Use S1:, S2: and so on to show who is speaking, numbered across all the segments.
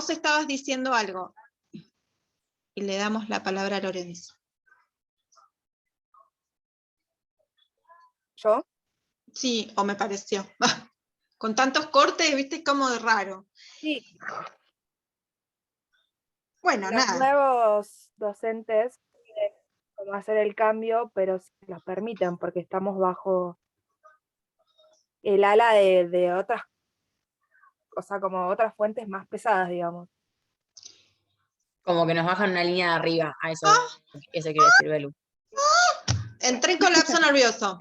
S1: vos estabas diciendo algo. Y le damos la palabra a Lorenzo.
S2: ¿Yo?
S1: Sí, o me pareció. Con tantos cortes, viste, es como de raro.
S2: Sí.
S1: Bueno,
S2: Los
S1: nada.
S2: nuevos docentes quieren como hacer el cambio, pero si los permiten, porque estamos bajo el ala de otras, o sea, como otras fuentes más pesadas, digamos.
S3: Como que nos bajan una línea de arriba, eso quiere decir Belu.
S1: Entré en colapso nervioso.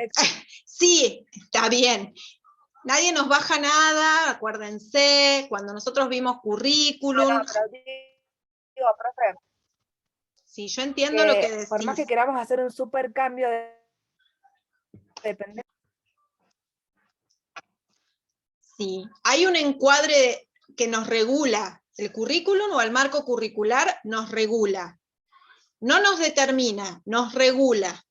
S1: Sí, está bien. Nadie nos baja nada, acuérdense, cuando nosotros vimos currículum.
S2: No, pero digo, profe,
S1: Sí, yo entiendo lo que decís.
S2: por más que queramos hacer un super cambio de dependencia.
S1: Sí, hay un encuadre que nos regula. El currículum o el marco curricular nos regula. No nos determina, nos regula.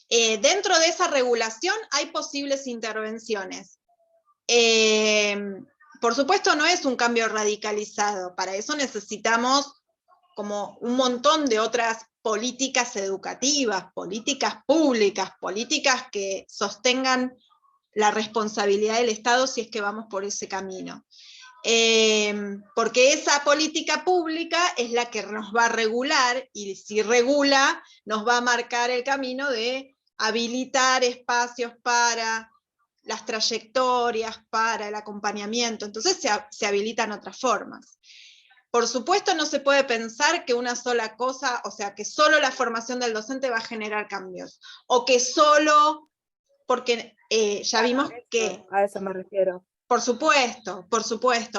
S1: Dentro de esa regulación hay posibles intervenciones. Por supuesto no es un cambio radicalizado, para eso necesitamos como un montón de otras políticas educativas, políticas públicas, políticas que sostengan la responsabilidad del Estado si es que vamos por ese camino. Porque esa política pública es la que nos va a regular, y si regula, nos va a marcar el camino de habilitar espacios para las trayectorias, para el acompañamiento, entonces se habilitan otras formas. Por supuesto no se puede pensar que una sola cosa, o sea, que solo la formación del docente va a generar cambios, o que solo, porque ya vimos que...
S2: A eso me refiero.
S1: Por supuesto,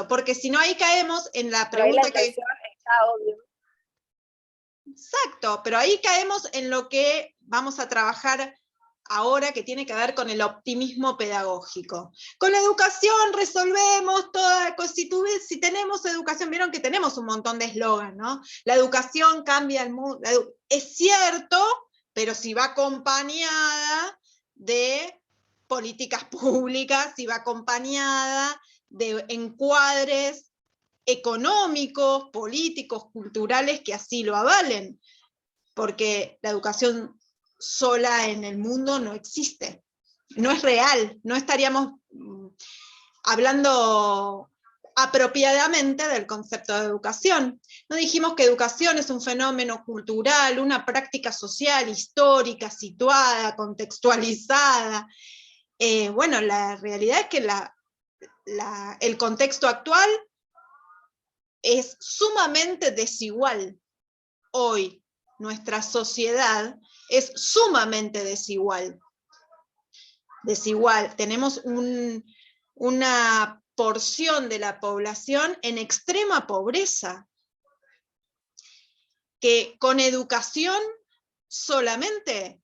S1: porque si no ahí caemos en la
S2: Pero ahí la
S1: pregunta que...
S2: intención está obvio.
S1: Exacto, pero ahí caemos en lo que vamos a trabajar ahora, que tiene que ver con el optimismo pedagógico. Con la educación resolvemos toda, si tenemos educación, vieron que tenemos un montón de eslogan, ¿no? La educación cambia el mundo, es cierto, pero si va acompañada de políticas públicas, si va acompañada de encuadres económicos, políticos, culturales que así lo avalen, porque la educación sola en el mundo no existe, no es real, no estaríamos hablando apropiadamente del concepto de educación. No dijimos que educación es un fenómeno cultural, una práctica social, histórica, situada, contextualizada. Bueno, la realidad es que el contexto actual es sumamente desigual. Hoy nuestra sociedad es sumamente desigual. Tenemos una porción de la población en extrema pobreza, que con educación solamente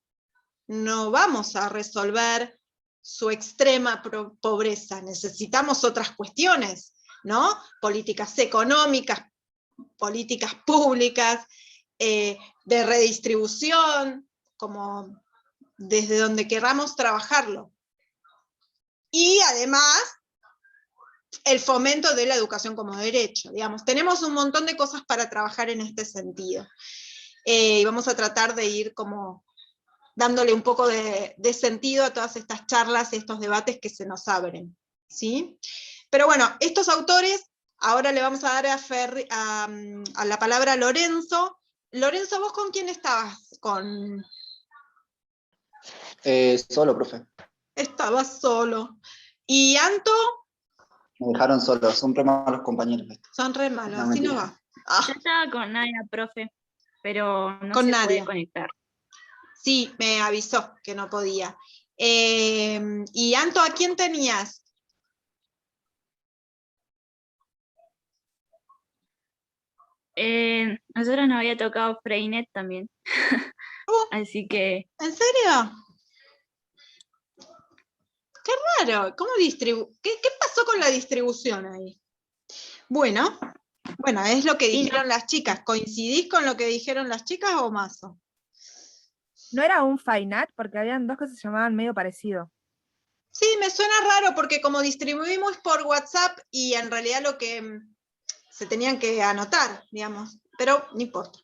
S1: no vamos a resolver su extrema pobreza, necesitamos otras cuestiones, ¿no? Políticas económicas, políticas públicas, de redistribución, como desde donde queramos trabajarlo. Y además, el fomento de la educación como derecho, digamos. Tenemos un montón de cosas para trabajar en este sentido. Y vamos a tratar de ir como dándole un poco de sentido a todas estas charlas y estos debates que se nos abren, ¿sí? Pero bueno, estos autores, ahora le vamos a dar a la palabra a Lorenzo. Lorenzo, ¿vos con quién estabas?
S4: Solo, profe.
S1: Estabas solo. ¿Y Anto?
S4: Me dejaron solo, son re malos compañeros.
S1: Son re malos,
S4: No,
S1: así no
S4: mentira.
S1: va. Ah,
S5: Yo estaba con Nadia, profe, pero no
S1: Con
S5: se
S1: Nadia.
S5: puede conectar.
S1: sí, me avisó que no podía. ¿Y Anto, a quién tenías?
S5: Nosotros nos había tocado Freinet también. Así que
S1: ¿En serio? Qué raro. ¿Qué pasó con la distribución ahí? Bueno, es lo que
S5: Sí,
S1: dijeron las chicas. ¿Coincidís con lo que dijeron las chicas o mazo?
S2: ¿No era un FAINAT? Porque habían dos que se llamaban medio parecido.
S1: Sí, me suena raro porque como distribuimos por WhatsApp y en realidad lo que se tenían que anotar, digamos, pero no importa.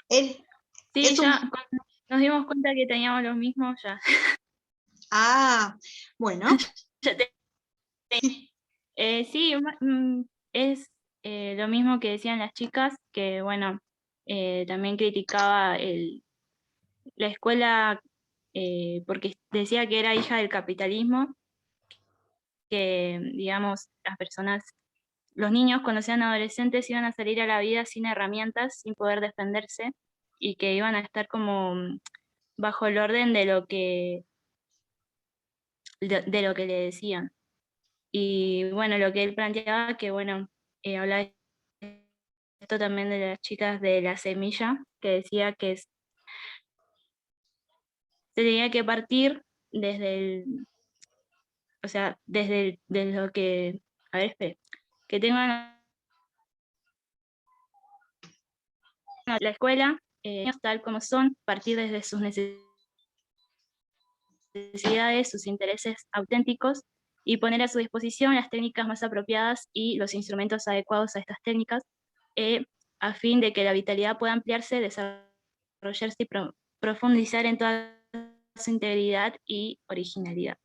S5: Sí,
S1: Es
S5: ya cuando nos dimos cuenta que teníamos los mismos, ya.
S1: Bueno.
S5: Ya sí, es lo mismo que decían las chicas, que bueno, también criticaba la escuela porque decía que era hija del capitalismo, que digamos las personas, los niños cuando sean adolescentes iban a salir a la vida sin herramientas, sin poder defenderse, y que iban a estar como bajo el orden de lo que le decían. Y bueno, lo que él planteaba, que bueno, hablaba esto también de las chicas de la semilla, que decía que se tenía que partir desde o sea, desde lo que, a ver, espere, que tengan la escuela, tal como son, partir desde sus necesidades, sus intereses auténticos, y poner a su disposición las técnicas más apropiadas y los instrumentos adecuados a estas técnicas, a fin de que la vitalidad pueda ampliarse, desarrollarse y profundizar en toda su integridad y originalidad.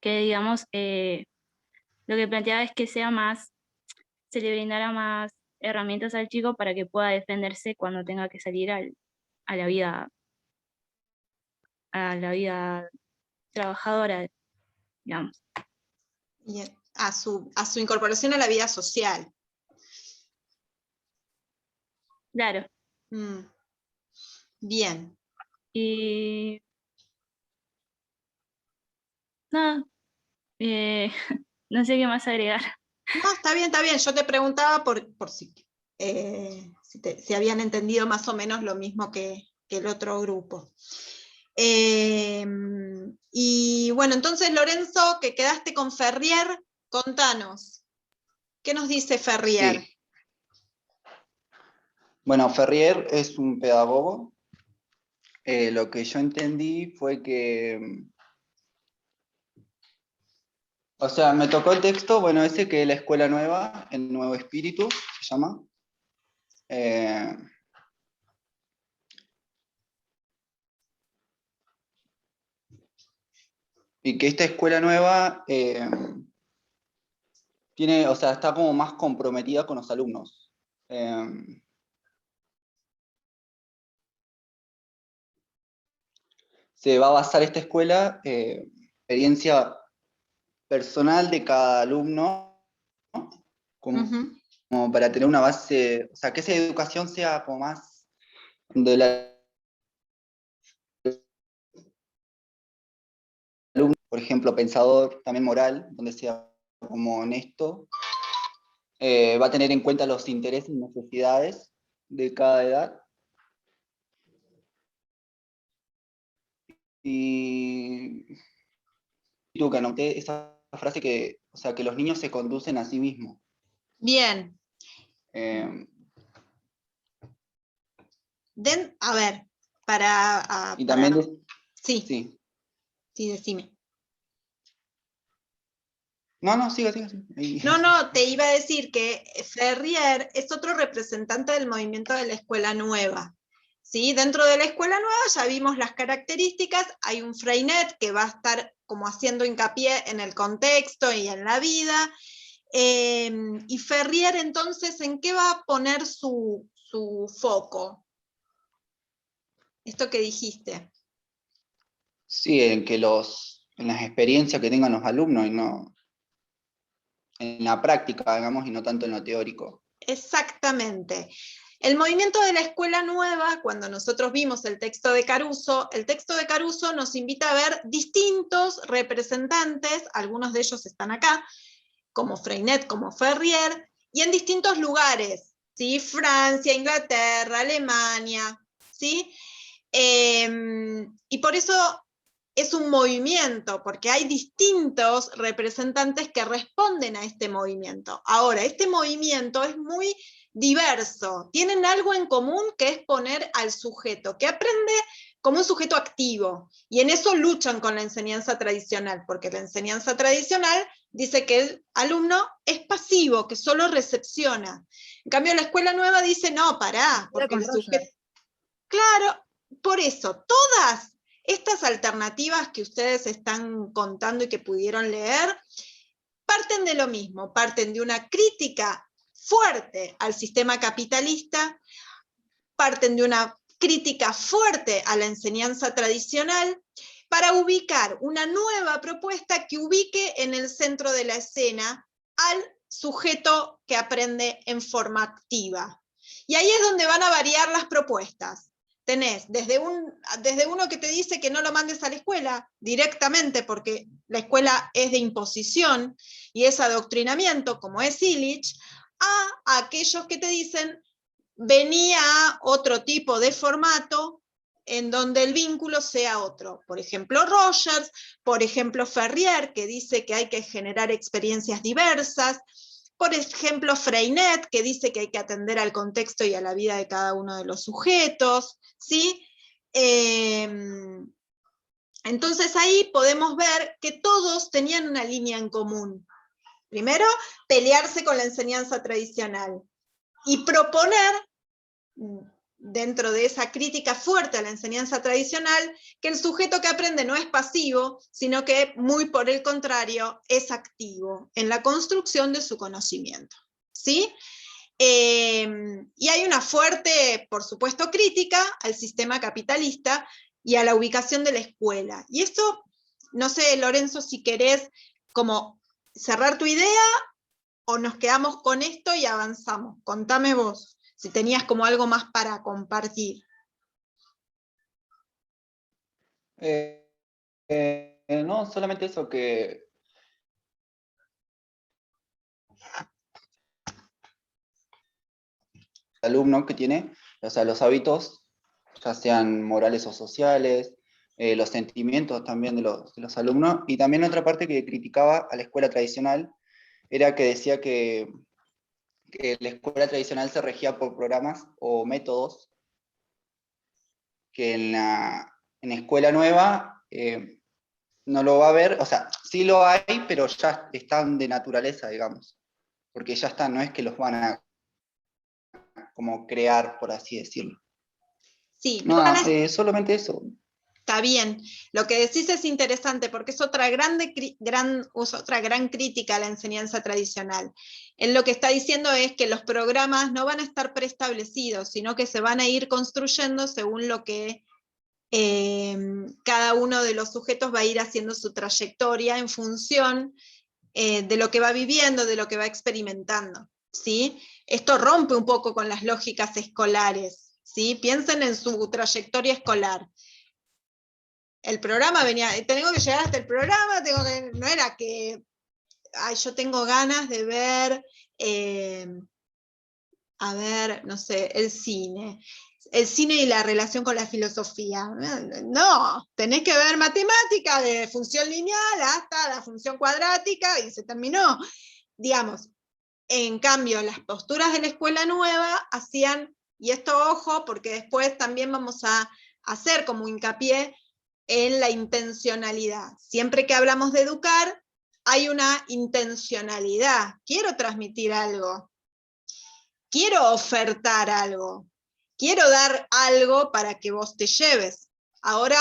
S5: Que digamos, lo que planteaba es que se le brindara más herramientas al chico para que pueda defenderse cuando tenga que salir a la vida trabajadora, digamos.
S1: Y a su incorporación a la vida social.
S5: Claro.
S1: Bien.
S5: Y nada, no sé qué más agregar.
S1: No, está bien. Yo te preguntaba por si habían entendido más o menos lo mismo que el otro grupo. Y bueno, entonces Lorenzo, que quedaste con Ferrier, contanos. ¿Qué nos dice Ferrier?
S4: Sí. Bueno, Ferrier es un pedagogo. Lo que yo entendí fue que, o sea, me tocó el texto, bueno, ese que es la escuela nueva, el nuevo espíritu, se llama. Y que esta escuela nueva tiene, o sea, está como más comprometida con los alumnos. Se va a basar esta escuela experiencia personal de cada alumno, ¿no? Como para tener una base, o sea, que esa educación sea como más de la alumno, por ejemplo, pensador, también moral, donde sea como honesto, va a tener en cuenta los intereses y necesidades de cada edad. Y tú que anoté esa frase que, o sea, que los niños se conducen a sí mismos.
S1: Bien. A ver,
S4: y también
S1: sí, decime.
S4: No, siga.
S1: No, te iba a decir que Ferrier es otro representante del movimiento de la escuela nueva. ¿Sí? Dentro de la escuela nueva ya vimos las características, hay un Freinet que va a estar como haciendo hincapié en el contexto y en la vida, y Ferrier entonces, ¿en qué va a poner su foco? Esto que dijiste.
S4: Sí, en las experiencias que tengan los alumnos y no en la práctica, digamos, y no tanto en lo teórico.
S1: Exactamente. El movimiento de la escuela nueva, cuando nosotros vimos el texto de Caruso nos invita a ver distintos representantes, algunos de ellos están acá, como Freinet, como Ferrier, y en distintos lugares, ¿sí? Francia, Inglaterra, Alemania, ¿sí? Y por eso es un movimiento, porque hay distintos representantes que responden a este movimiento. Ahora, este movimiento es muy diverso, tienen algo en común que es poner al sujeto, que aprende como un sujeto activo, y en eso luchan con la enseñanza tradicional, porque la enseñanza tradicional dice que el alumno es pasivo, que solo recepciona. En cambio, la escuela nueva dice, no, pará, porque el sujeto... Claro, por eso, todas estas alternativas que ustedes están contando y que pudieron leer, parten de lo mismo, parten de una crítica fuerte al sistema capitalista, parten de una crítica fuerte a la enseñanza tradicional, para ubicar una nueva propuesta que ubique en el centro de la escena al sujeto que aprende en forma activa. Y ahí es donde van a variar las propuestas. Tenés desde uno que te dice que no lo mandes a la escuela directamente porque la escuela es de imposición y es adoctrinamiento, como es Illich, a aquellos que te dicen venía a otro tipo de formato en donde el vínculo sea otro. Por ejemplo, Rogers, por ejemplo, Ferrier, que dice que hay que generar experiencias diversas, por ejemplo, Freinet, que dice que hay que atender al contexto y a la vida de cada uno de los sujetos, ¿sí? Entonces ahí podemos ver que todos tenían una línea en común. Primero, pelearse con la enseñanza tradicional y proponer, dentro de esa crítica fuerte a la enseñanza tradicional, que el sujeto que aprende no es pasivo, sino que, muy por el contrario, es activo en la construcción de su conocimiento. ¿Sí? Y hay una fuerte, por supuesto, crítica al sistema capitalista y a la ubicación de la escuela. Y esto, no sé, Lorenzo, si querés como cerrar tu idea, o nos quedamos con esto y avanzamos. Contame vos, si tenías como algo más para compartir.
S4: No, solamente eso, que el alumno que tiene, o sea, los hábitos, ya sean morales o sociales, los sentimientos también de los alumnos, y también otra parte que criticaba a la escuela tradicional, era que decía que la escuela tradicional se regía por programas o métodos que en la escuela nueva no lo va a ver, o sea, sí lo hay, pero ya están de naturaleza, digamos, porque ya están, no es que los van a como crear, por así decirlo.
S1: Sí,
S4: No, solamente eso.
S1: Está bien, lo que decís es interesante porque es otra otra gran crítica a la enseñanza tradicional. Él lo que está diciendo es que los programas no van a estar preestablecidos, sino que se van a ir construyendo según lo que cada uno de los sujetos va a ir haciendo su trayectoria en función de lo que va viviendo, de lo que va experimentando. ¿Sí? Esto rompe un poco con las lógicas escolares. ¿Sí? Piensen en su trayectoria escolar. El programa venía, tengo que llegar hasta el programa, no era que yo tengo ganas de ver, a ver, no sé, el cine y la relación con la filosofía. No, tenés que ver matemática de función lineal hasta la función cuadrática y se terminó. Digamos, en cambio, las posturas de la escuela nueva hacían, y esto ojo, porque después también vamos a hacer como hincapié en la intencionalidad. Siempre que hablamos de educar, hay una intencionalidad. Quiero transmitir algo. Quiero ofertar algo. Quiero dar algo para que vos te lleves. Ahora,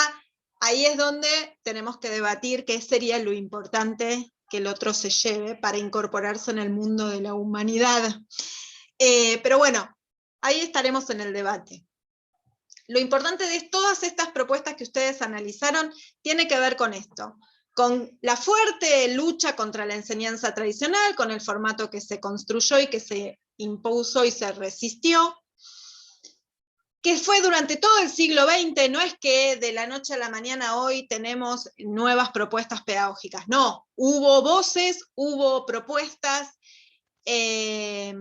S1: ahí es donde tenemos que debatir qué sería lo importante que el otro se lleve para incorporarse en el mundo de la humanidad. Pero bueno, ahí estaremos en el debate. Lo importante de todas estas propuestas que ustedes analizaron tiene que ver con esto, con la fuerte lucha contra la enseñanza tradicional, con el formato que se construyó y que se impuso y se resistió, que fue durante todo el siglo XX, no es que de la noche a la mañana hoy tenemos nuevas propuestas pedagógicas, no, hubo voces, hubo propuestas que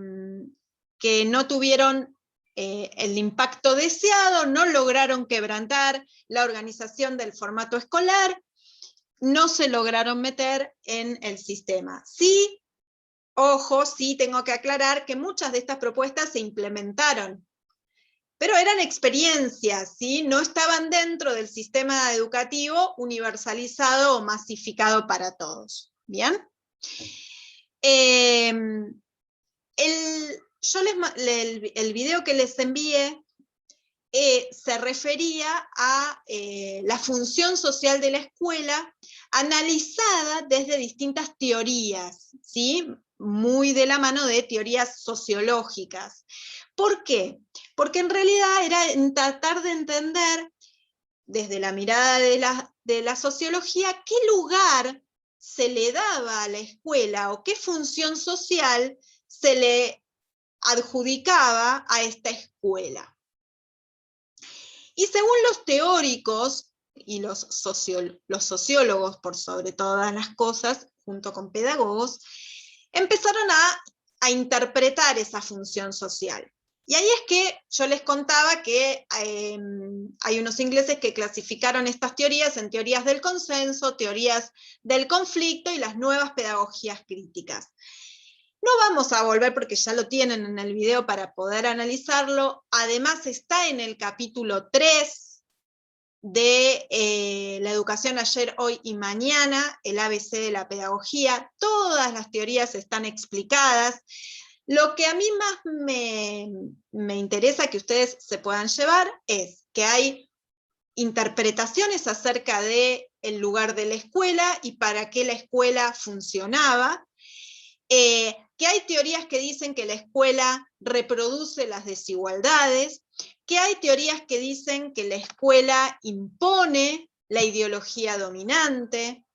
S1: no tuvieron el impacto deseado, no lograron quebrantar la organización del formato escolar, no se lograron meter en el sistema. Sí, ojo, sí tengo que aclarar que muchas de estas propuestas se implementaron, pero eran experiencias, ¿sí? No estaban dentro del sistema educativo universalizado o masificado para todos. ¿Bien? El video que les envié se refería a la función social de la escuela analizada desde distintas teorías, ¿sí? Muy de la mano de teorías sociológicas. ¿Por qué? Porque en realidad era tratar de entender desde la mirada de la sociología qué lugar se le daba a la escuela o qué función social se le adjudicaba a esta escuela. Y según los teóricos y los sociólogos, por sobre todas las cosas, junto con pedagogos, empezaron a interpretar esa función social. Y ahí es que yo les contaba que hay unos ingleses que clasificaron estas teorías en teorías del consenso, teorías del conflicto y las nuevas pedagogías críticas. No vamos a volver porque ya lo tienen en el video para poder analizarlo. Además está en el capítulo 3 de la educación ayer, hoy y mañana, el ABC de la pedagogía. Todas las teorías están explicadas. Lo que a mí más me interesa que ustedes se puedan llevar es que hay interpretaciones acerca del lugar de la escuela y para qué la escuela funcionaba. Que hay teorías que dicen que la escuela reproduce las desigualdades, que hay teorías que dicen que la escuela impone la ideología dominante,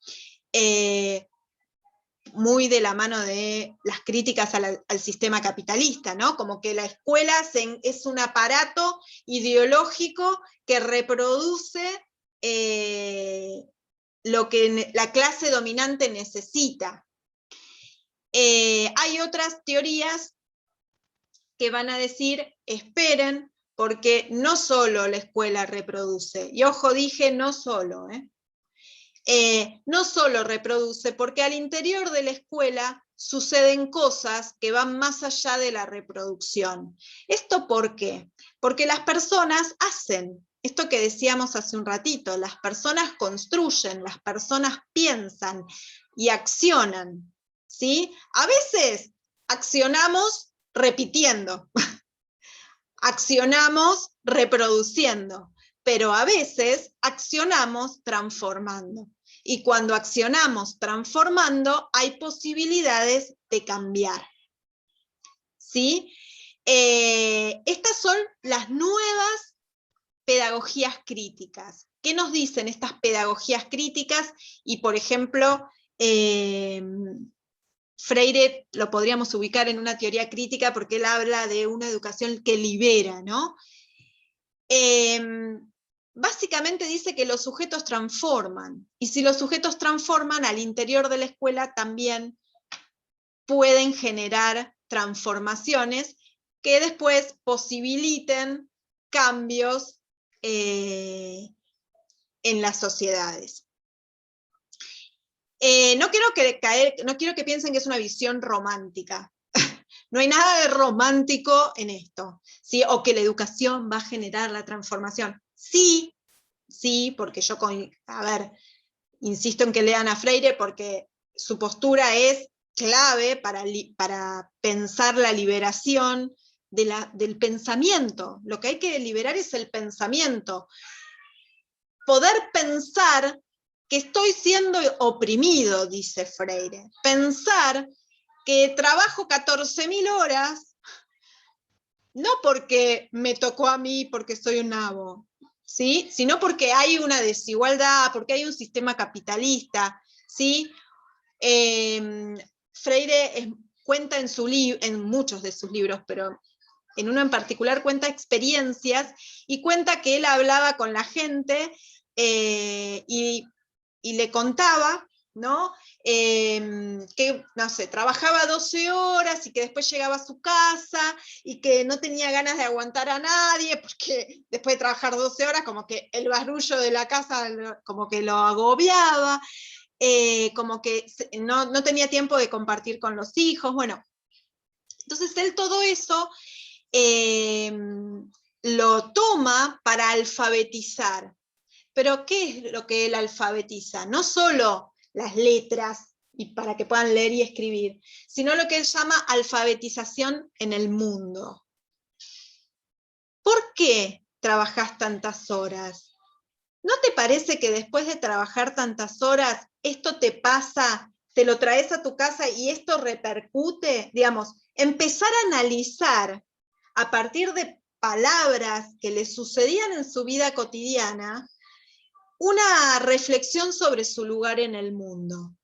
S1: muy de la mano de las críticas al sistema capitalista, ¿no? Como que la escuela es un aparato ideológico que reproduce lo que la clase dominante necesita. Hay otras teorías que van a decir, esperen, porque no solo la escuela reproduce, y ojo, dije no solo, no solo reproduce, porque al interior de la escuela suceden cosas que van más allá de la reproducción. ¿Esto por qué? Porque las personas hacen, esto que decíamos hace un ratito, las personas construyen, las personas piensan y accionan. ¿Sí? A veces accionamos repitiendo, accionamos reproduciendo, pero a veces accionamos transformando. Y cuando accionamos transformando, hay posibilidades de cambiar. ¿Sí? Estas son las nuevas pedagogías críticas. ¿Qué nos dicen estas pedagogías críticas? Y, por ejemplo, Freire lo podríamos ubicar en una teoría crítica porque él habla de una educación que libera, ¿no? Básicamente dice que los sujetos transforman, y si los sujetos transforman, al interior de la escuela también pueden generar transformaciones que después posibiliten cambios en las sociedades. No quiero que piensen que es una visión romántica. No hay nada de romántico en esto, ¿sí? O que la educación va a generar la transformación. Sí, porque yo, insisto en que lean a Freire porque su postura es clave para pensar la liberación del pensamiento. Lo que hay que liberar es el pensamiento. Poder pensar que estoy siendo oprimido, dice Freire. Pensar que trabajo 14.000 horas, no porque me tocó a mí, porque soy un nabo, ¿sí? Sino porque hay una desigualdad, porque hay un sistema capitalista, ¿sí? Freire cuenta en muchos de sus libros, pero en uno en particular cuenta experiencias, y cuenta que él hablaba con la gente y le contaba, ¿no? Que, no sé, trabajaba 12 horas y que después llegaba a su casa y que no tenía ganas de aguantar a nadie, porque después de trabajar 12 horas, como que el barullo de la casa como que lo agobiaba, como que no tenía tiempo de compartir con los hijos, bueno. Entonces él todo eso lo toma para alfabetizar. Pero ¿qué es lo que él alfabetiza? No solo las letras y para que puedan leer y escribir, sino lo que él llama alfabetización en el mundo. ¿Por qué trabajás tantas horas? ¿No te parece que después de trabajar tantas horas, esto te pasa, te lo traes a tu casa y esto repercute? Digamos, empezar a analizar a partir de palabras que le sucedían en su vida cotidiana, una reflexión sobre su lugar en el mundo.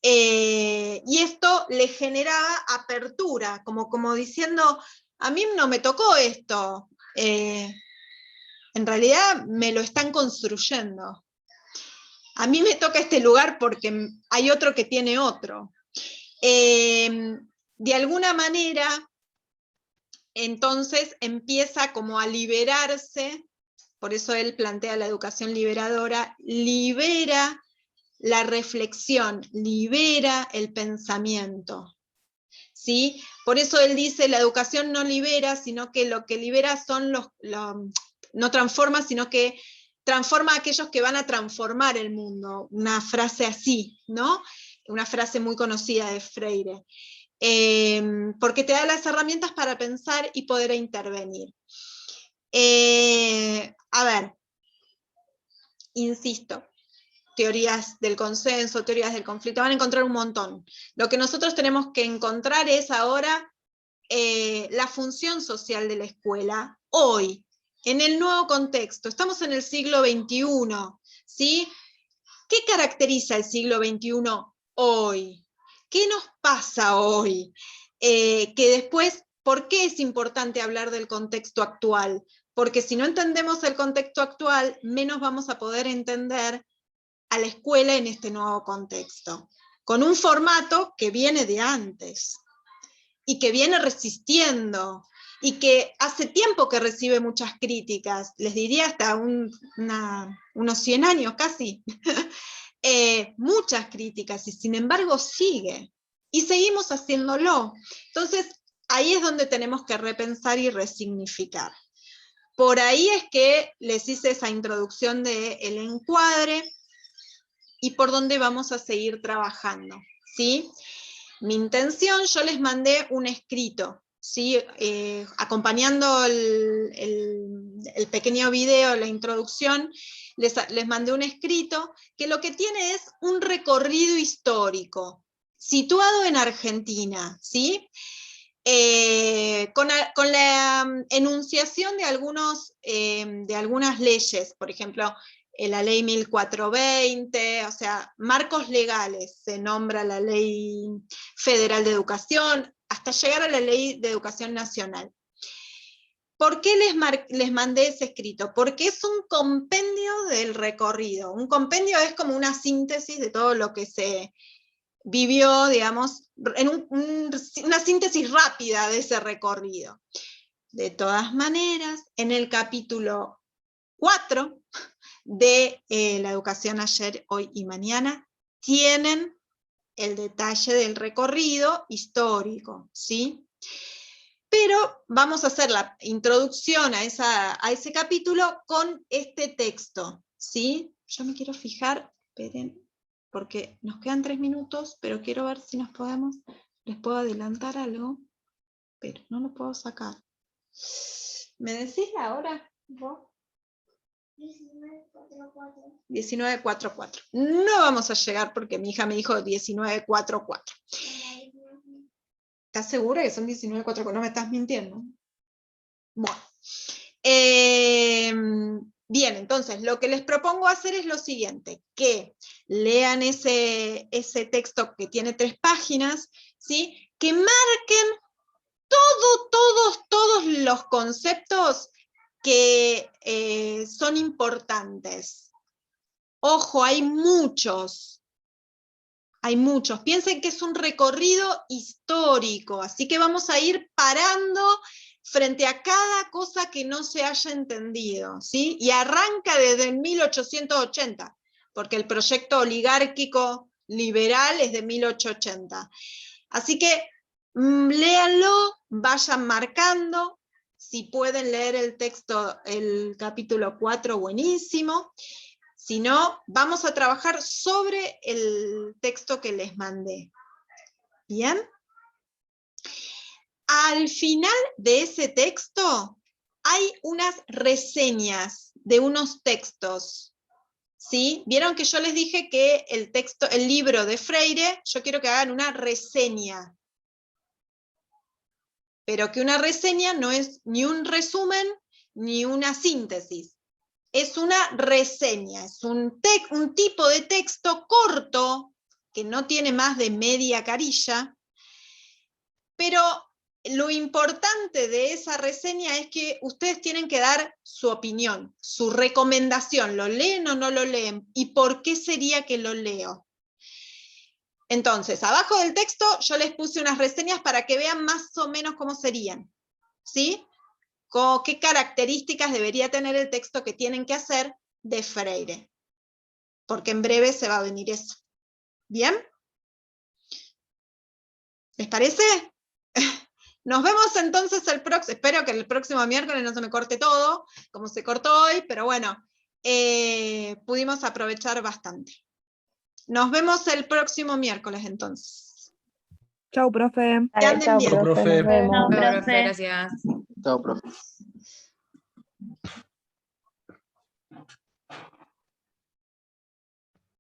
S1: Y esto le generaba apertura, como diciendo, a mí no me tocó esto, en realidad me lo están construyendo. A mí me toca este lugar porque hay otro que tiene otro. De alguna manera, entonces empieza como a liberarse, por eso él plantea la educación liberadora, libera la reflexión, libera el pensamiento. ¿Sí? Por eso él dice, la educación no libera, sino que lo que libera son no transforma, sino que transforma a aquellos que van a transformar el mundo. Una frase así, ¿no? Una frase muy conocida de Freire. Porque te da las herramientas para pensar y poder intervenir. A ver, insisto, teorías del consenso, teorías del conflicto, van a encontrar un montón. Lo que nosotros tenemos que encontrar es ahora la función social de la escuela hoy, en el nuevo contexto. Estamos en el siglo XXI, ¿sí? ¿Qué caracteriza el siglo XXI hoy? ¿Qué nos pasa hoy? Que después, ¿por qué es importante hablar del contexto actual? Porque si no entendemos el contexto actual, menos vamos a poder entender a la escuela en este nuevo contexto, con un formato que viene de antes, y que viene resistiendo, y que hace tiempo que recibe muchas críticas, les diría hasta unos 100 años casi, muchas críticas, y sin embargo sigue, y seguimos haciéndolo. Entonces, ahí es donde tenemos que repensar y resignificar. Por ahí es que les hice esa introducción del encuadre, y por dónde vamos a seguir trabajando, ¿sí? Mi intención, yo les mandé un escrito, ¿sí? Acompañando el pequeño video, la introducción, les mandé un escrito que lo que tiene es un recorrido histórico, situado en Argentina, ¿sí? Con la enunciación de algunas leyes, por ejemplo, la ley 1420, o sea, marcos legales, se nombra la ley federal de educación, hasta llegar a la ley de educación nacional. ¿Por qué les mandé ese escrito? Porque es un compendio del recorrido. Un compendio es como una síntesis de todo lo que se vivió, digamos, en una síntesis rápida de ese recorrido. De todas maneras, en el capítulo 4 de la educación ayer, hoy y mañana, tienen el detalle del recorrido histórico, ¿sí? Pero vamos a hacer la introducción a ese capítulo con este texto, ¿sí? Yo me quiero fijar, esperen, porque nos quedan 3 minutos, pero quiero ver si les puedo adelantar algo, pero no lo puedo sacar. ¿Me decís la hora, vos? 19:44. No vamos a llegar porque mi hija me dijo 19:44. ¿Estás segura que son 19:44? No me estás mintiendo. Bueno. Bien, entonces lo que les propongo hacer es lo siguiente, que lean ese texto que tiene 3 páginas, ¿sí? Que marquen todos los conceptos que son importantes. Ojo, hay muchos. Piensen que es un recorrido histórico, así que vamos a ir parando frente a cada cosa que no se haya entendido, ¿sí? Y arranca desde 1880, porque el proyecto oligárquico liberal es de 1880. Así que léanlo, vayan marcando, si pueden leer el texto, el capítulo 4, buenísimo. sino vamos a trabajar sobre el texto que les mandé. ¿Bien? Al final de ese texto hay unas reseñas de unos textos. ¿Sí? Vieron que yo les dije que el libro de Freire, yo quiero que hagan una reseña. Pero que una reseña no es ni un resumen ni una síntesis. Es una reseña, es un tipo de texto corto, que no tiene más de media carilla, pero lo importante de esa reseña es que ustedes tienen que dar su opinión, su recomendación, ¿lo leen o no lo leen? ¿Y por qué sería que lo leo? Entonces, abajo del texto yo les puse unas reseñas para que vean más o menos cómo serían, ¿sí? ¿Qué características debería tener el texto que tienen que hacer de Freire? Porque en breve se va a venir eso. ¿Bien? ¿Les parece? Nos vemos entonces espero que el próximo miércoles no se me corte todo, como se cortó hoy, pero bueno, pudimos aprovechar bastante. Nos vemos el próximo miércoles entonces.
S2: Chau, profe.
S1: Que anden
S2: Chau,
S1: bien.
S2: profe.
S6: profe.
S2: Nos vemos.
S5: No,
S3: Chao,
S5: profe.
S3: profe, gracias.
S4: Chao, profe.